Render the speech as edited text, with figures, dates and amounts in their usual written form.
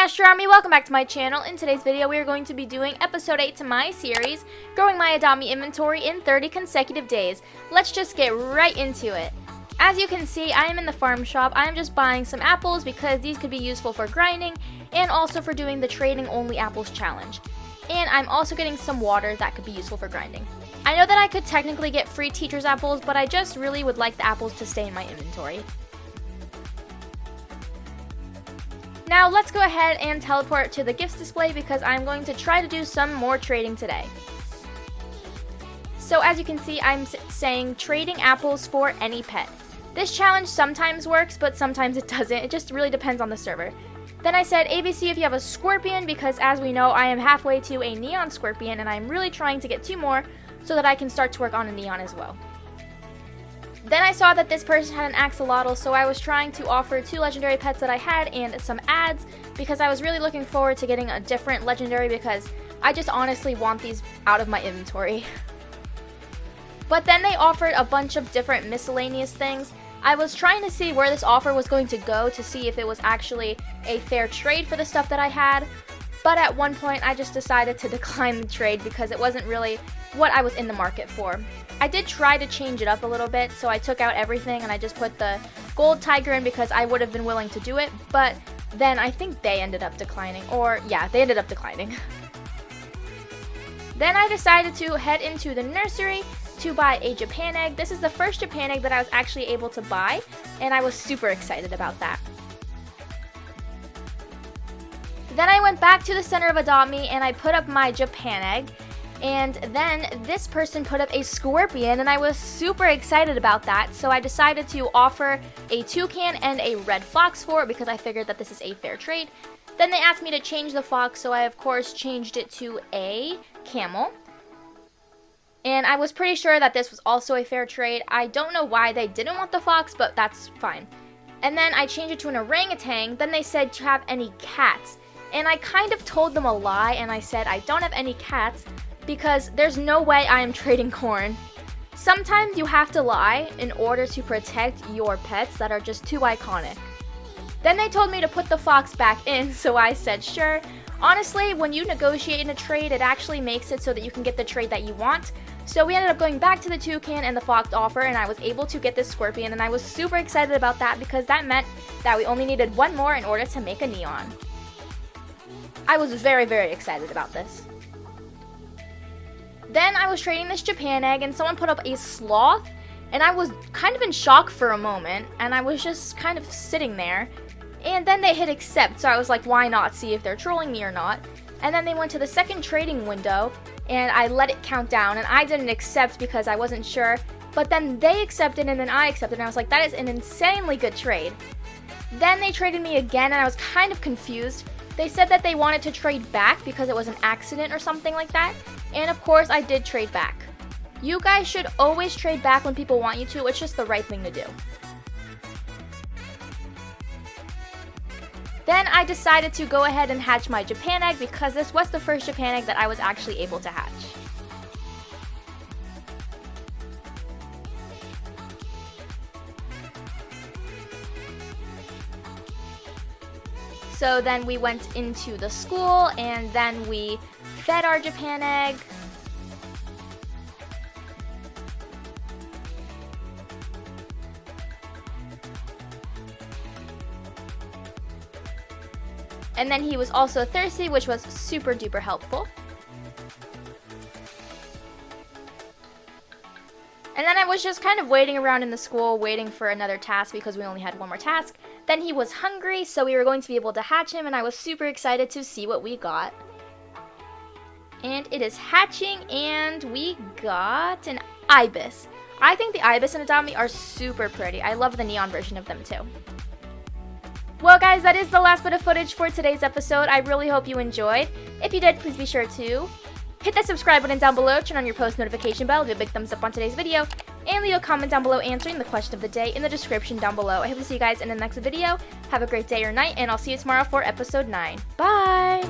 Astro Army, welcome back to my channel. In today's video, we are going to be doing episode 8 to my series, Growing My Adopt Me Inventory in 30 Consecutive Days. Let's just get right into it. As you can see, I am in the farm shop. I am just buying some apples because these could be useful for grinding and also for doing the trading only apples challenge. And I'm also getting some water that could be useful for grinding. I know that I could technically get free teacher's apples, but I just really would like the apples to stay in my inventory. Now let's go ahead and teleport to the gifts display because I'm going to try to do some more trading today. So as you can see, I'm saying trading apples for any pet. This challenge sometimes works, but sometimes it doesn't. It just really depends on the server. Then I said ABC if you have a scorpion, because as we know, I am halfway to a neon scorpion and I'm really trying to get 2 more so that I can start to work on a neon as well. Then I saw that this person had an axolotl, so I was trying to offer 2 legendary pets that I had and some ads because I was really looking forward to getting a different legendary because I just honestly want these out of my inventory. But then they offered a bunch of different miscellaneous things. I was trying to see where this offer was going to go to see if it was actually a fair trade for the stuff that I had, but at one point I just decided to decline the trade because it wasn't really what I was in the market for. I did try to change it up a little bit, so I took out everything and I just put the gold tiger in because I would have been willing to do it, but then I think they ended up declining, they ended up declining. Then I decided to head into the nursery to buy a Japan egg. This is the first Japan egg that I was actually able to buy, and I was super excited about that. Then I went back to the center of Adopt Me and I put up my Japan egg. And then this person put up a scorpion and I was super excited about that. So I decided to offer a toucan and a red fox for it because I figured that this is a fair trade. Then they asked me to change the fox, so I of course changed it to a camel. And I was pretty sure that this was also a fair trade. I don't know why they didn't want the fox, but that's fine. And then I changed it to an orangutan. Then they said, do you have any cats? And I kind of told them a lie and I said I don't have any cats, because there's no way I am trading corn. Sometimes you have to lie in order to protect your pets that are just too iconic. Then they told me to put the fox back in, so I said sure. Honestly, when you negotiate in a trade, it actually makes it so that you can get the trade that you want. So we ended up going back to the toucan and the fox offer, and I was able to get this scorpion, and I was super excited about that because that meant that we only needed 1 more in order to make a neon. I was very, very excited about this. Then I was trading this Japan egg and someone put up a sloth and I was kind of in shock for a moment and I was just kind of sitting there, and then they hit accept, so I was like, why not, see if they're trolling me or not. And then they went to the second trading window and I let it count down and I didn't accept because I wasn't sure, but then they accepted and then I accepted and I was like, that is an insanely good trade. Then they traded me again and I was kind of confused. They said that they wanted to trade back because it was an accident or something like that. And of course, I did trade back. You guys should always trade back when people want you to. It's just the right thing to do. Then I decided to go ahead and hatch my Japan egg because this was the first Japan egg that I was actually able to hatch. So then we went into the school and then we fed our Japan egg. And then he was also thirsty, which was super duper helpful. And then I was just kind of waiting around in the school, waiting for another task because we only had 1 more task. Then he was hungry, so we were going to be able to hatch him, and I was super excited to see what we got. And it is hatching, and we got an ibis. I think the ibis in Adopt Me are super pretty. I love the neon version of them too. Well guys, that is the last bit of footage for today's episode. I really hope you enjoyed. If you did, please be sure to hit that subscribe button down below, turn on your post notification bell, leave a big thumbs up on today's video, and leave a comment down below answering the question of the day in the description down below. I hope to see you guys in the next video. Have a great day or night, and I'll see you tomorrow for episode 9. Bye!